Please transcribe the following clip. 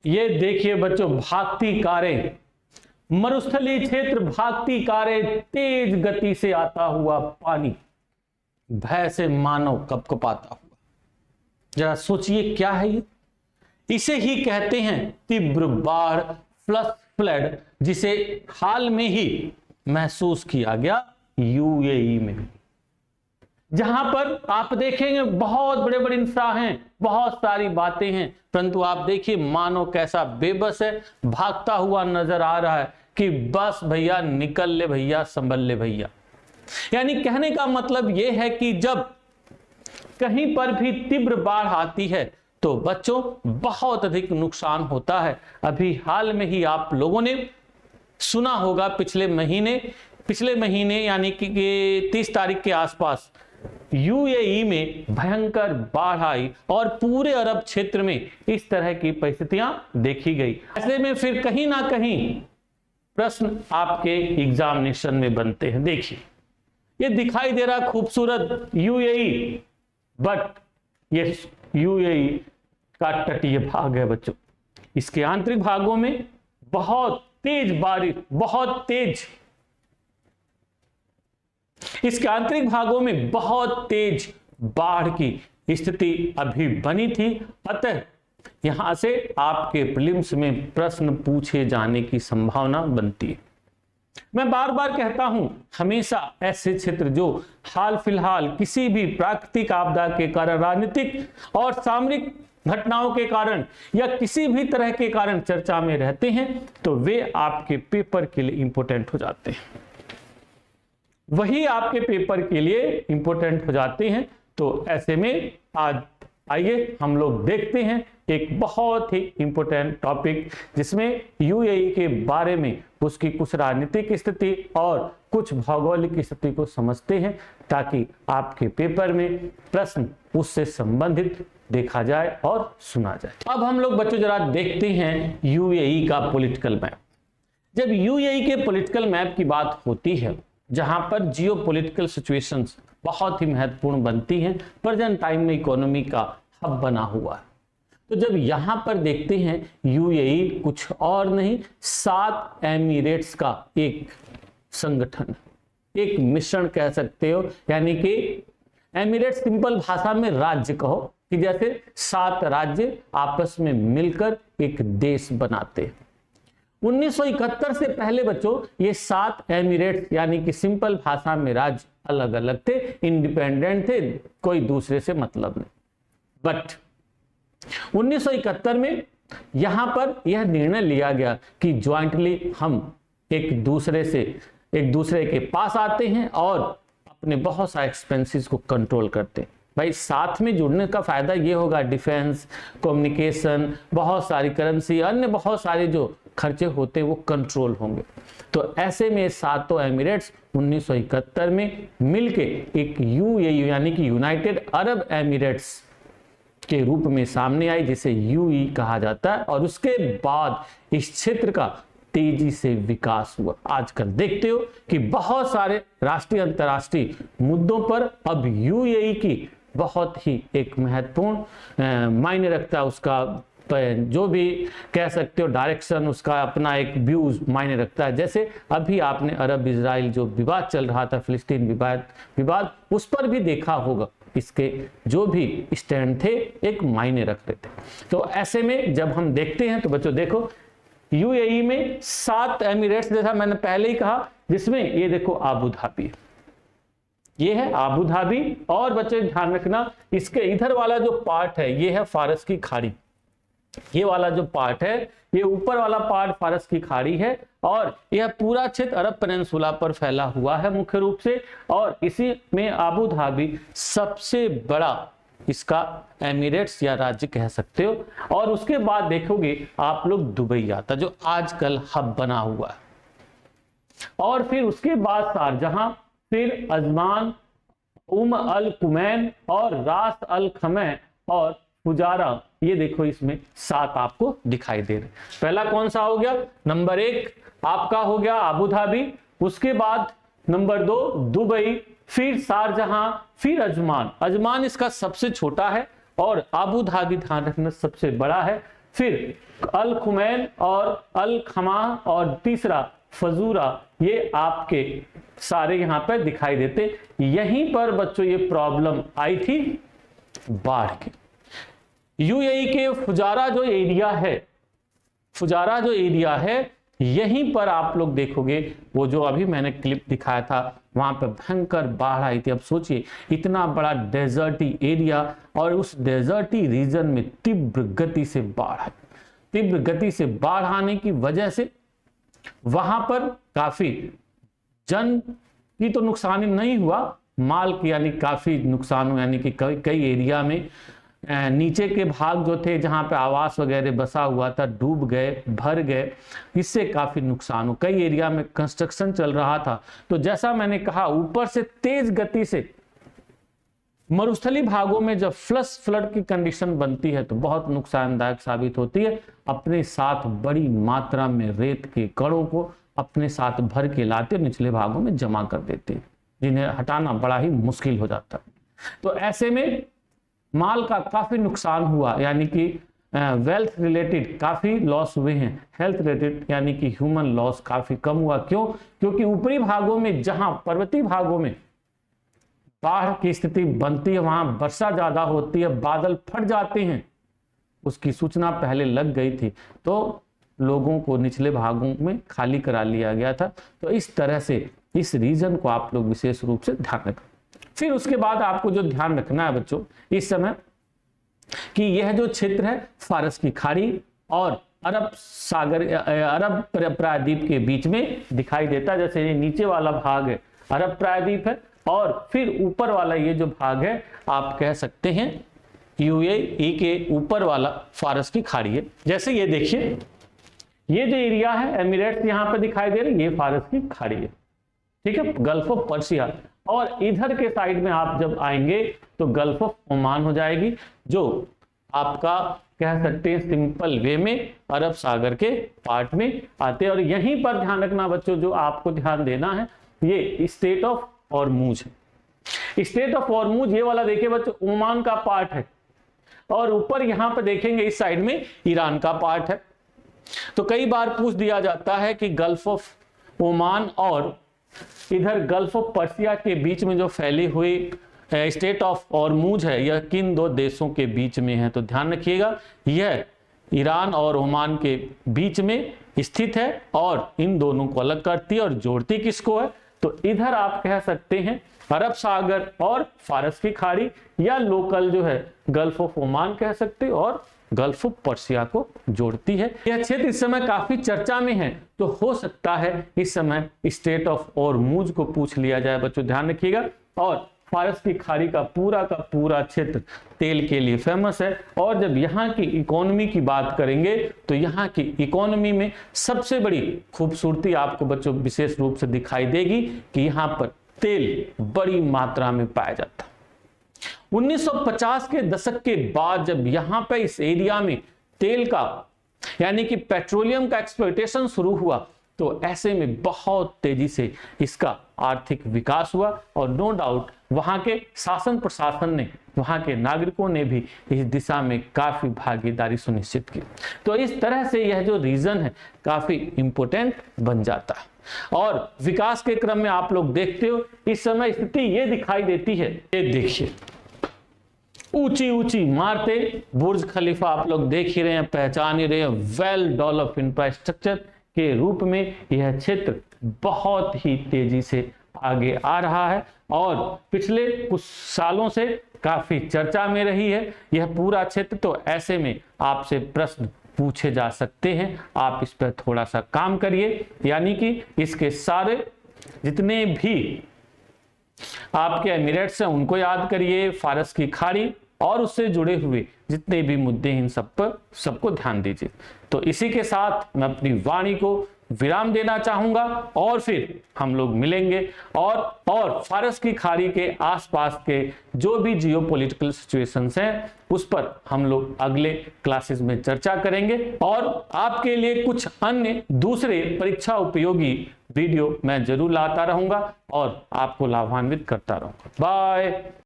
ये देखिए बच्चों, भागती कारें, मरुस्थलीय क्षेत्र, भागती कारें, तेज गति से आता हुआ पानी, भय से मानव कपकपाता हुआ। जरा सोचिए क्या है ये? इसे ही कहते हैं तीव्र बाढ़, फ्लड, जिसे हाल में ही महसूस किया गया यूएई में, जहां पर आप देखेंगे बहुत बड़े बड़े इंफ्रा हैं, बहुत सारी बातें हैं, परंतु आप देखिए मानो कैसा बेबस है, भागता हुआ नजर आ रहा है कि बस भैया निकल ले भैया, संभल ले भैया। यानी कहने का मतलब यह है कि जब कहीं पर भी तीव्र बाढ़ आती है तो बच्चों बहुत अधिक नुकसान होता है। अभी हाल में ही आप लोगों ने सुना होगा, पिछले महीने यानी कि 30 तारीख के आसपास यूएई में भयंकर बाढ़ आई और पूरे अरब क्षेत्र में इस तरह की परिस्थितियां देखी गई। ऐसे में फिर कहीं ना कहीं प्रश्न आपके एग्जामिनेशन में बनते हैं। देखिए ये दिखाई दे रहा खूबसूरत यूएई, बट ये यूएई का तटीय भाग है बच्चों। इसके आंतरिक भागों में बहुत तेज बारिश, बहुत तेज, इसके आंतरिक भागों में बहुत तेज बाढ़ की स्थिति अभी बनी थी। अतः यहां से आपके प्रीलिम्स में प्रश्न पूछे जाने की संभावना बनती है। मैं बार बार कहता हूं, हमेशा ऐसे क्षेत्र जो हाल फिलहाल किसी भी प्राकृतिक आपदा के कारण, राजनीतिक और सामरिक घटनाओं के कारण या किसी भी तरह के कारण चर्चा में रहते हैं, तो वे आपके पेपर के लिए इंपॉर्टेंट हो जाते हैं, वही आपके पेपर के लिए इंपॉर्टेंट हो जाते हैं। तो ऐसे में आज आइए हम लोग देखते हैं एक बहुत ही इंपॉर्टेंट टॉपिक, जिसमें यूएई के बारे में उसकी कुछ राजनीतिक स्थिति और कुछ भौगोलिक स्थिति को समझते हैं, ताकि आपके पेपर में प्रश्न उससे संबंधित देखा जाए और सुना जाए। अब हम लोग बच्चों जरा देखते हैं यूएई का पॉलिटिकल मैप। जब यूएई के पॉलिटिकल मैप की बात होती है, जहां पर जियो पॉलिटिकल सिचुएशंस बहुत ही महत्वपूर्ण बनती हैं, प्रेजेंट टाइम में इकोनॉमी का हब बना हुआ है, तो जब यहां पर देखते हैं यूएई कुछ और नहीं, 7 एमिरेट्स का एक संगठन, एक मिश्रण कह सकते हो। यानी कि एमिरेट्स सिंपल भाषा में राज्य कहो, कि जैसे 7 राज्य आपस में मिलकर एक देश बनाते हैं। 1971 से पहले बच्चों ये 7 एमिरेट्स यानी कि सिंपल भाषा में राज्य अलग अलग थे, इंडिपेंडेंट थे, कोई दूसरे से मतलब नहीं। बट 1971 में यहां पर यह निर्णय लिया गया कि ज्वाइंटली हम एक दूसरे के पास आते हैं और अपने बहुत सारे एक्सपेंसेस को कंट्रोल करते हैं। भाई साथ में जुड़ने का फायदा ये होगा, डिफेंस, कम्युनिकेशन, बहुत सारी करेंसी, अन्य बहुत सारे जो खर्चे होते हैं वो कंट्रोल होंगे। तो ऐसे में 7 एमिरेट्स 1971 में मिलके एक यूएई यानी कि यूनाइटेड अरब एमिरेट्स के रूप में सामने आई, जिसे यूई कहा जाता है। और उसके बाद इस क्षेत्र का तेजी से विकास हुआ। आजकल देखते हो कि बहुत सारे राष्ट्रीय अंतर्राष्ट्रीय मुद्दों पर अब यूएई की बहुत ही एक महत्वपूर्ण मायने रखता है, उसका जो भी कह सकते हो डायरेक्शन, उसका अपना एक व्यूज मायने रखता है। जैसे अभी आपने अरब इजराइल जो विवाद चल रहा था, फिलिस्तीन विवाद, उस पर भी देखा होगा, इसके जो भी स्टैंड थे एक मायने रखते थे। तो ऐसे में जब हम देखते हैं तो बच्चों देखो यूएई में 7 एमिरेट्स, जैसा मैंने पहले ही कहा, जिसमें ये देखो आबू धाबी, ये है आबू धाबी। और बच्चों ध्यान रखना, इसके इधर वाला जो पार्ट है ये है फारस की खाड़ी, ये वाला जो पार्ट है, ये ऊपर वाला पार्ट फारस की खाड़ी है, और यह पूरा क्षेत्र अरब पेनिनसुला पर फैला हुआ है मुख्य रूप से। और इसी में आबू धाबी सबसे बड़ा इसका एमिरेट्स या राज्य कह सकते हो। और उसके बाद देखोगे आप लोग दुबई आता, जो आजकल हब बना हुआ है। और फिर उसके बाद शारजहां, फिर अजमान, अल कुमैन और रास अल खमै और फुजारा। ये देखो इसमें 7 आपको दिखाई दे रहे। पहला कौन सा हो गया? नंबर 1 आपका हो गया आबू धाबी, उसके बाद नंबर 2 दुबई, फिर शारजहां, फिर अजमान। अजमान इसका सबसे छोटा है और आबू धाबी ध्यान रखना सबसे बड़ा है। फिर अल खुमैन और अल खमा और तीसरा फजूरा, ये आपके सारे यहां पर दिखाई देते। यहीं पर बच्चों ये प्रॉब्लम आई थी बाढ़ की। यूएई के फुजारा जो एरिया है, फुजारा जो एरिया है, यहीं पर आप लोग देखोगे वो जो अभी मैंने क्लिप दिखाया था, वहां पर भयंकर बाढ़ आई थी। अब सोचिए इतना बड़ा डेजर्टी एरिया और उस डेजर्टी रीजन में तीव्र गति से बाढ़ आई। तीव्र गति से बाढ़ आने की वजह से वहां पर काफी जन की तो नुकसान नहीं हुआ, माल की यानी काफी नुकसान हुआ, यानी कि कई एरिया में नीचे के भाग जो थे जहां पे आवास वगैरह बसा हुआ था डूब गए, भर गए, इससे काफी नुकसान हो। कई एरिया में कंस्ट्रक्शन चल रहा था। तो जैसा मैंने कहा, ऊपर से तेज गति से मरुस्थली भागों में जब फ्लड की कंडीशन बनती है तो बहुत नुकसानदायक साबित होती है। अपने साथ बड़ी मात्रा में रेत के कणों को अपने साथ भर के लाते निचले भागों में जमा कर देते, जिन्हें हटाना बड़ा ही मुश्किल हो जाता। तो ऐसे में माल का काफी नुकसान हुआ, यानी कि वेल्थ रिलेटेड काफी लॉस हुए हैं। हेल्थ रिलेटेड यानी कि ह्यूमन लॉस काफी कम हुआ। क्यों? क्योंकि ऊपरी भागों में, जहां पर्वतीय भागों में बाढ़ की स्थिति बनती है, वहां वर्षा ज्यादा होती है, बादल फट जाते हैं, उसकी सूचना पहले लग गई थी, तो लोगों को निचले भागों में खाली करा लिया गया था। तो इस तरह से इस रीजन को आप लोग विशेष रूप से ध्यान रखें। फिर उसके बाद आपको जो ध्यान रखना है बच्चों इस समय, कि यह जो क्षेत्र है फारस की खाड़ी और अरब सागर, अरब प्रायद्वीप के बीच में दिखाई देता है। जैसे ये नीचे वाला भाग है अरब प्रायद्वीप है, और फिर ऊपर वाला ये जो भाग है आप कह सकते हैं यूएई के ऊपर वाला फारस की खाड़ी है। जैसे ये देखिए, ये जो एरिया है एमिरेट्स यहाँ पे दिखाई दे रही है, ये फारस की खाड़ी है, ठीक है, गल्फ ऑफ पर्सिया। और इधर के साइड में आप जब आएंगे तो गल्फ ऑफ ओमान हो जाएगी, जो आपका कह सकते हैं सिंपल वे में अरब सागर के पार्ट में आते हैं। और यहीं पर ध्यान रखना बच्चों, जो आपको ध्यान देना है, ये स्टेट ऑफ हॉर्मुज है। स्टेट ऑफ हॉर्मुज ये वाला देखिए बच्चों, ओमान का पार्ट है, और ऊपर यहां पर देखेंगे इस साइड में ईरान का पार्ट है। तो कई बार पूछ दिया जाता है कि गल्फ ऑफ ओमान और इधर गल्फ ऑफ पर्सिया के बीच में जो फैली हुई स्टेट ऑफ हॉर्मुज है, यह किन दो देशों के बीच में है? तो ध्यान रखिएगा, यह ईरान और ओमान के बीच में स्थित है और इन दोनों को अलग करती है और जोड़ती किसको है? तो इधर आप कह सकते हैं अरब सागर और फारस की खाड़ी, या लोकल जो है गल्फ ऑफ ओमान कह सकते हैं, और गल्फ ऑफ पर्सिया को जोड़ती है। यह क्षेत्र इस समय काफी चर्चा में है, तो हो सकता है इस समय स्टेट ऑफ हॉर्मुज को पूछ लिया जाए बच्चों, ध्यान रखिएगा। और फारस की खाड़ी का पूरा क्षेत्र तेल के लिए फेमस है। और जब यहाँ की इकोनॉमी की बात करेंगे तो यहाँ की इकोनॉमी में सबसे बड़ी खूबसूरती आपको बच्चों विशेष रूप से दिखाई देगी कि यहाँ पर तेल बड़ी मात्रा में पाया जाता है। 1950 के दशक के बाद जब यहां पे इस एरिया में तेल का यानी कि पेट्रोलियम का एक्सप्लॉयटेशन शुरू हुआ, तो ऐसे में बहुत तेजी से इसका आर्थिक विकास हुआ। और नो डाउट वहां के शासन प्रशासन ने, वहां के नागरिकों ने भी इस दिशा में काफी भागीदारी सुनिश्चित की। तो इस तरह से यह जो रीजन है काफी इंपोर्टेंट बन जाता है। और विकास के क्रम में आप लोग देखते हो इस समय स्थिति ये दिखाई देती है, ये देखिए ऊंची ऊंची इमारतें, बुर्ज खलीफा आप लोग देख ही रहे हैं, पहचान ही रहे हैं, वेल डेवलप्ड इंफ्रास्ट्रक्चर के रूप में यह क्षेत्र बहुत ही तेजी से आगे आ रहा है और पिछले कुछ सालों से काफी चर्चा में रही है यह पूरा क्षेत्र। तो ऐसे में आपसे प्रश्न पूछे जा सकते हैं, आप इस पर थोड़ा सा काम करिए, यानी कि इसके सारे जितने भी आपके एमिरेट्स हैं उनको याद करिए, फारस की खाड़ी और उससे जुड़े हुए जितने भी मुद्दे हैं इन सब पर सबको ध्यान दीजिए। तो इसी के साथ मैं अपनी वाणी को विराम देना चाहूंगा और फिर हम लोग मिलेंगे और फारस की खाड़ी के आसपास के जो भी जियोपॉलिटिकल सिचुएशंस हैं उस पर हम लोग अगले क्लासेस में चर्चा करेंगे और आपके लिए कुछ अन्य दूसरे परीक्षा उपयोगी वीडियो मैं जरूर लाता रहूंगा और आपको लाभान्वित करता रहूंगा। बाय।